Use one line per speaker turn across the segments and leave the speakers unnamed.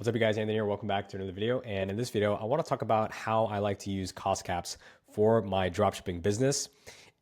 What's up, you guys? Anthony here. Welcome back to another video. And in this video, I want to talk about how I like to use cost caps for my dropshipping business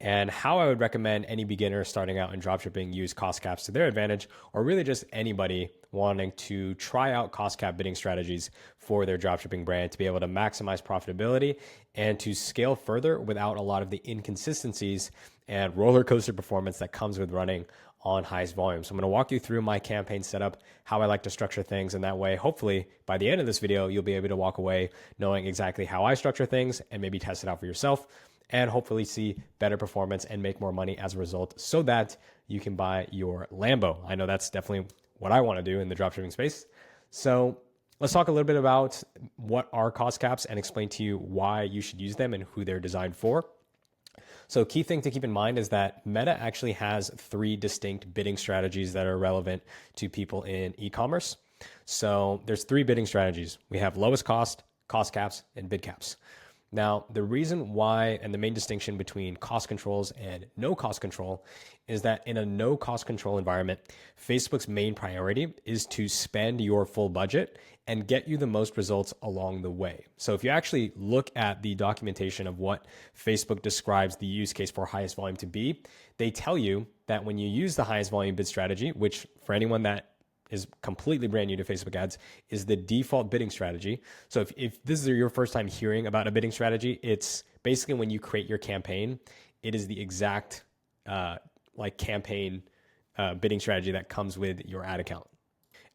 and how I would recommend any beginner starting out in dropshipping use cost caps to their advantage, or really just anybody wanting to try out cost cap bidding strategies for their dropshipping brand to be able to maximize profitability and to scale further without a lot of the inconsistencies and roller coaster performance that comes with running on highest volume. So I'm going to walk you through my campaign setup, how I like to structure things, and that way, hopefully, by the end of this video, you'll be able to walk away knowing exactly how I structure things and maybe test it out for yourself and hopefully see better performance and make more money as a result so that you can buy your Lambo. I know that's definitely what I want to do in the dropshipping space. So let's talk a little bit about what are cost caps and explain to you why you should use them and who they're designed for. So key thing to keep in mind is that Meta actually has three distinct bidding strategies that are relevant to people in e-commerce. So there's three bidding strategies. We have lowest cost, cost caps, and bid caps. Now, the reason why and the main distinction between cost controls and no cost control is that in a no cost control environment, Facebook's main priority is to spend your full budget and get you the most results along the way. So if you actually look at the documentation of what Facebook describes the use case for highest volume to be, they tell you that when you use the highest volume bid strategy, which for anyone that is completely brand new to Facebook ads, is the default bidding strategy. So if this is your first time hearing about a bidding strategy, it's basically when you create your campaign, it is the exact campaign bidding strategy that comes with your ad account.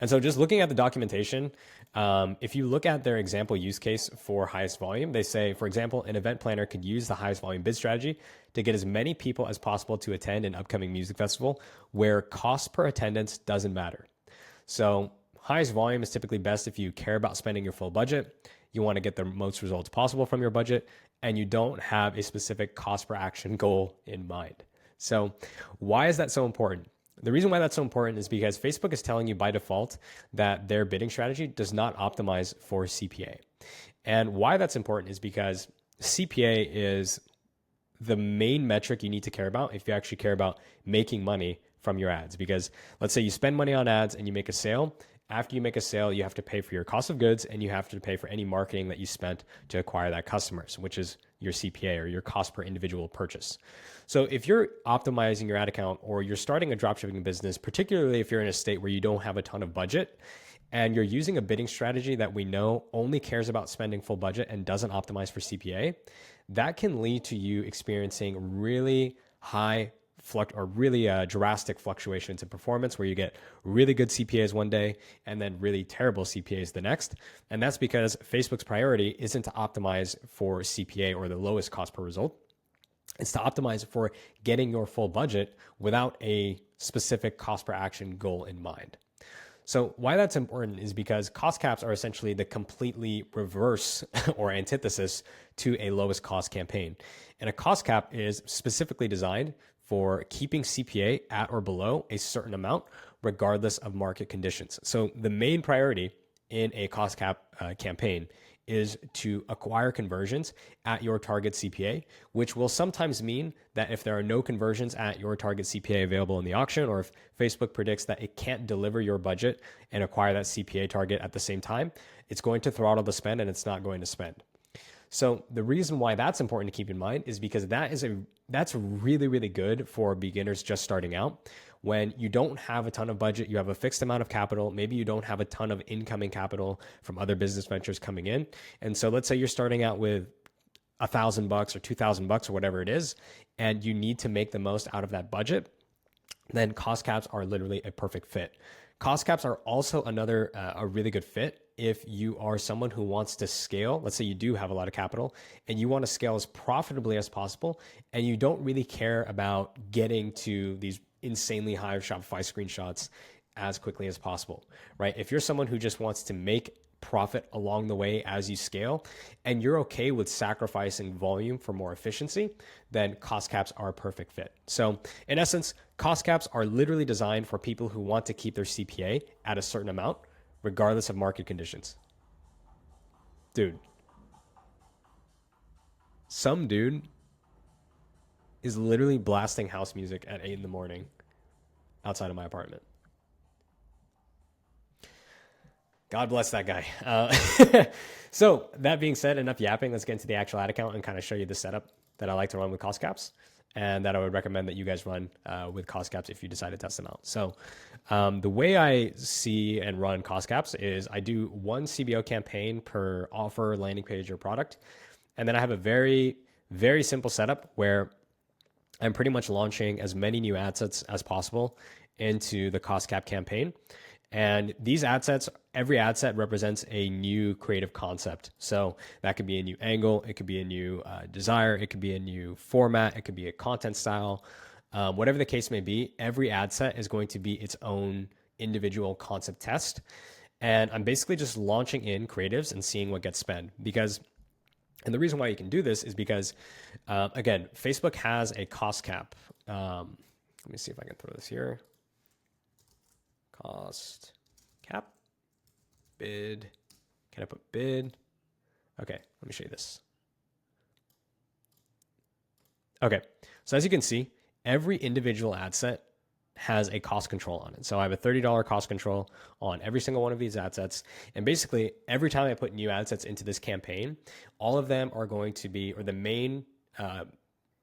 And so just looking at the documentation, if you look at their example use case for highest volume, they say, for example, an event planner could use the highest volume bid strategy to get as many people as possible to attend an upcoming music festival where cost per attendance doesn't matter. So highest volume is typically best if you care about spending your full budget, you want to get the most results possible from your budget, and you don't have a specific cost per action goal in mind. So why is that so important? The reason why that's so important is because Facebook is telling you by default that their bidding strategy does not optimize for CPA. And why that's important is because CPA is the main metric you need to care about if you actually care about making money from your ads. Because let's say you spend money on ads and you make a sale. After you make a sale, you have to pay for your cost of goods and you have to pay for any marketing that you spent to acquire that customers, which is your CPA or your cost per individual purchase. So if you're optimizing your ad account or you're starting a dropshipping business, particularly if you're in a state where you don't have a ton of budget and you're using a bidding strategy that we know only cares about spending full budget and doesn't optimize for CPA, that can lead to you experiencing really high drastic fluctuations in performance where you get really good CPAs one day and then really terrible CPAs the next. And that's because Facebook's priority isn't to optimize for CPA or the lowest cost per result. It's to optimize for getting your full budget without a specific cost per action goal in mind. So why that's important is because cost caps are essentially the completely reverse or antithesis to a lowest cost campaign. And a cost cap is specifically designed for keeping CPA at or below a certain amount, regardless of market conditions. So the main priority in a cost cap campaign is to acquire conversions at your target CPA, which will sometimes mean that if there are no conversions at your target CPA available in the auction, or if Facebook predicts that it can't deliver your budget and acquire that CPA target at the same time, it's going to throttle the spend and it's not going to spend. So the reason why that's important to keep in mind is because that's really, really good for beginners just starting out. When you don't have a ton of budget, you have a fixed amount of capital, maybe you don't have a ton of incoming capital from other business ventures coming in. And so let's say you're starting out with $1,000 or $2,000 or whatever it is, and you need to make the most out of that budget, then cost caps are literally a perfect fit. Cost caps are also a really good fit if you are someone who wants to scale. Let's say you do have a lot of capital and you want to scale as profitably as possible, and you don't really care about getting to these insanely high Shopify screenshots as quickly as possible, right? If you're someone who just wants to make profit along the way as you scale, and you're okay with sacrificing volume for more efficiency, then cost caps are a perfect fit. So in essence, cost caps are literally designed for people who want to keep their CPA at a certain amount, regardless of market conditions. Dude, some dude is literally blasting house music at 8 in the morning outside of my apartment. God bless that guy. So that being said, enough yapping. Let's get into the actual ad account and kind of show you the setup that I like to run with cost caps, and that I would recommend that you guys run with cost caps if you decide to test them out. So the way I see and run cost caps is I do one CBO campaign per offer, landing page, or product. And then I have a very, very simple setup where I'm pretty much launching as many new ad sets as possible into the cost cap campaign. And these ad sets, every ad set represents a new creative concept. So that could be a new angle, it could be a new desire, it could be a new format, it could be a content style. Whatever the case may be, every ad set is going to be its own individual concept test. And I'm basically just launching in creatives and seeing what gets spent. And the reason why you can do this is because, again, Facebook has a cost cap. Let me see if I can throw this here. Cost cap, bid. Can I put bid? Okay, let me show you this. Okay, so as you can see, every individual ad set has a cost control on it. So I have a $30 cost control on every single one of these ad sets. And basically, every time I put new ad sets into this campaign, all of them are going to be, or the main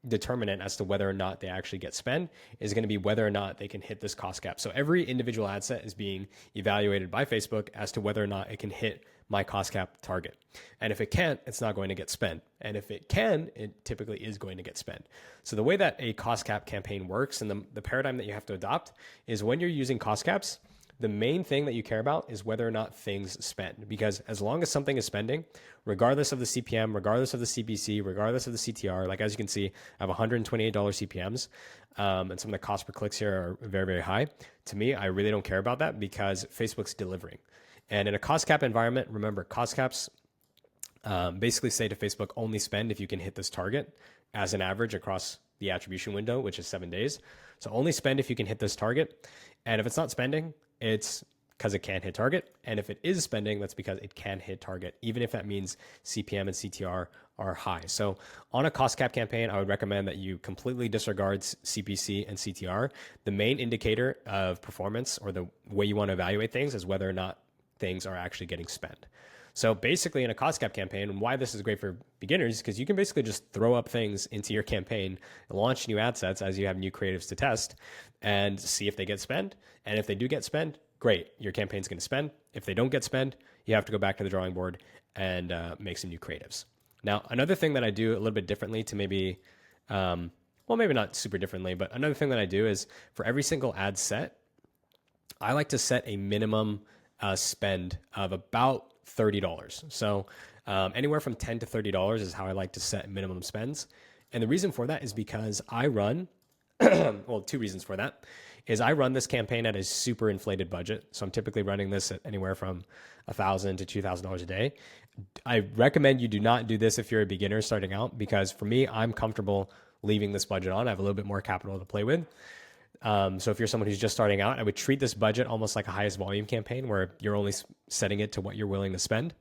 determinant as to whether or not they actually get spent is going to be whether or not they can hit this cost cap. So every individual ad set is being evaluated by Facebook as to whether or not it can hit my cost cap target. And if it can't, it's not going to get spent. And if it can, it typically is going to get spent. So the way that a cost cap campaign works and the paradigm that you have to adopt is when you're using cost caps, the main thing that you care about is whether or not things spend. Because as long as something is spending, regardless of the CPM, regardless of the CPC, regardless of the CTR, like as you can see, I have $128 CPMs, and some of the cost per clicks here are very, very high. To me, I really don't care about that because Facebook's delivering. And in a cost cap environment, remember, cost caps basically say to Facebook, only spend if you can hit this target as an average across the attribution window, which is 7 days. So only spend if you can hit this target. And if it's not spending, it's because it can't hit target. And if it is spending, that's because it can hit target, even if that means CPM and CTR are high. So on a cost cap campaign, I would recommend that you completely disregard CPC and CTR. The main indicator of performance, or the way you want to evaluate things, is whether or not things are actually getting spent. So basically in a cost cap campaign, and why this is great for beginners, because you can basically just throw up things into your campaign, launch new ad sets as you have new creatives to test, and see if they get spent. And if they do get spent, great, your campaign's going to spend. If they don't get spent, you have to go back to the drawing board and make some new creatives. Now, another thing that I do a little bit differently to maybe, well, maybe not super differently, but another thing that I do is for every single ad set, I like to set a minimum spend of about $30. So anywhere from $10 to $30 is how I like to set minimum spends. And the reason for that is because I run, well, two reasons for that is I run this campaign at a super inflated budget. So I'm typically running this at anywhere from $1,000 to $2,000 a day. I recommend you do not do this if you're a beginner starting out, because for me, I'm comfortable leaving this budget on. I have a little bit more capital to play with. So if you're someone who's just starting out, I would treat this budget almost like a highest volume campaign where you're only setting it to what you're willing to spend.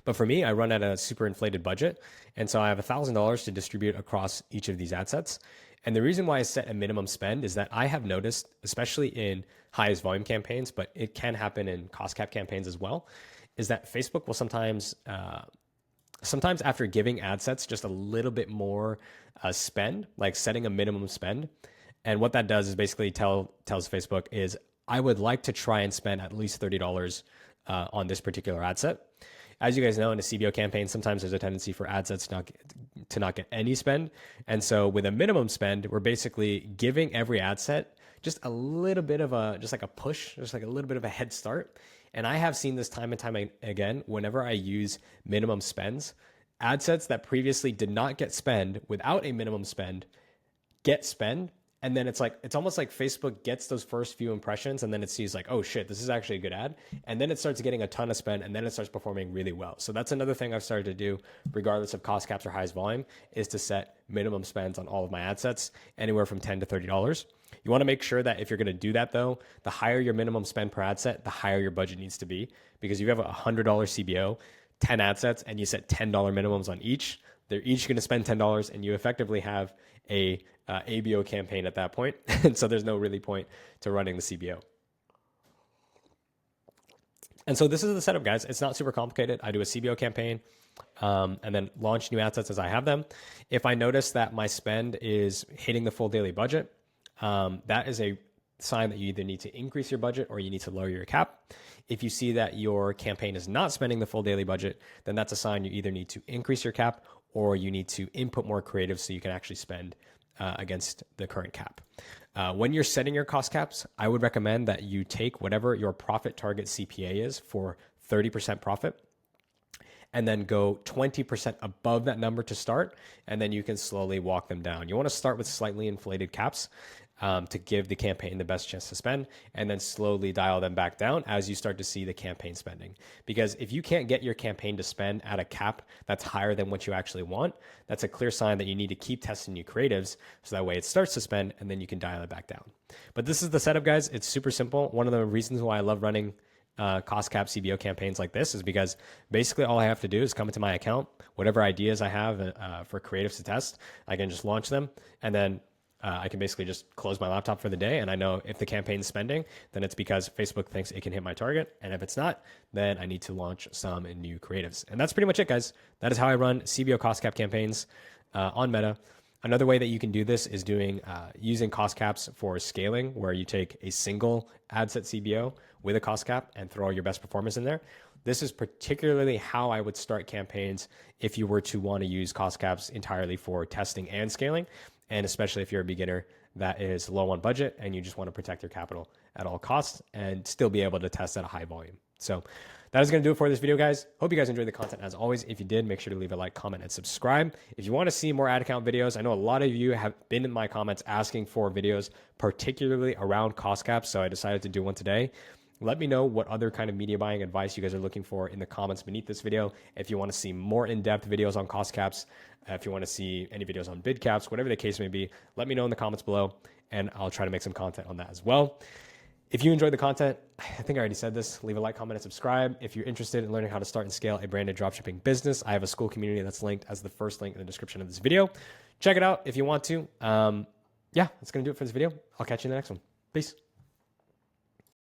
But for me, I run at a super inflated budget. And so I have $1,000 to distribute across each of these ad sets. And the reason why I set a minimum spend is that I have noticed, especially in highest volume campaigns, but it can happen in cost cap campaigns as well, is that Facebook will sometimes after giving ad sets just a little bit more spend, like setting a minimum spend. And what that does is basically tells Facebook is, I would like to try and spend at least $30 on this particular ad set. As you guys know, in a CBO campaign, sometimes there's a tendency for ad sets to not get any spend. And so with a minimum spend, we're basically giving every ad set just a little bit of just like a push, just like a little bit of a head start. And I have seen this time and time again, whenever I use minimum spends, ad sets that previously did not get spend without a minimum spend get spend. And then it's almost like Facebook gets those first few impressions and then it sees like, oh shit, this is actually a good ad. And then it starts getting a ton of spend and then it starts performing really well. So that's another thing I've started to do, regardless of cost caps or highest volume, is to set minimum spends on all of my ad sets, anywhere from $10 to $30. You want to make sure that if you're going to do that though, the higher your minimum spend per ad set, the higher your budget needs to be. Because if you have a $100 CBO, 10 ad sets, and you set $10 minimums on each, they're each going to spend $10 and you effectively have a ABO campaign at that point. And so there's no really point to running the CBO. And so this is the setup, guys. It's not super complicated. I do a CBO campaign and then launch new ad sets as I have them. If I notice that my spend is hitting the full daily budget, that is a sign that you either need to increase your budget or you need to lower your cap. If you see that your campaign is not spending the full daily budget, then that's a sign you either need to increase your cap or you need to input more creative so you can actually spend against the current cap. When you're setting your cost caps, I would recommend that you take whatever your profit target CPA is for 30% profit and then go 20% above that number to start, and then you can slowly walk them down. You want to start with slightly inflated caps to give the campaign the best chance to spend, and then slowly dial them back down as you start to see the campaign spending. Because if you can't get your campaign to spend at a cap that's higher than what you actually want, that's a clear sign that you need to keep testing new creatives so that way it starts to spend and then you can dial it back down. But this is the setup, guys. It's super simple. One of the reasons why I love running cost cap CBO campaigns like this is because basically all I have to do is come into my account, whatever ideas I have for creatives to test, I can just launch them, and then I can basically just close my laptop for the day. And I know if the campaign's spending, then it's because Facebook thinks it can hit my target. And if it's not, then I need to launch some new creatives. And that's pretty much it, guys. That is how I run CBO cost cap campaigns on Meta. Another way that you can do this is using cost caps for scaling, where you take a single ad set CBO with a cost cap and throw all your best performance in there. This is particularly how I would start campaigns if you were to want to use cost caps entirely for testing and scaling, and especially if you're a beginner that is low on budget and you just want to protect your capital at all costs and still be able to test at a high volume. So that is going to do it for this video, guys. Hope you guys enjoyed the content as always. If you did, make sure to leave a like, comment, and subscribe. If you want to see more ad account videos, I know a lot of you have been in my comments asking for videos, particularly around cost caps, so I decided to do one today. Let me know what other kind of media buying advice you guys are looking for in the comments beneath this video. If you want to see more in-depth videos on cost caps, if you want to see any videos on bid caps, whatever the case may be, let me know in the comments below, and I'll try to make some content on that as well. If you enjoyed the content, I think I already said this, leave a like, comment, and subscribe. If you're interested in learning how to start and scale a branded dropshipping business, I have a school community that's linked as the first link in the description of this video. Check it out if you want to. Yeah, that's going to do it for this video. I'll catch you in the next one. Peace.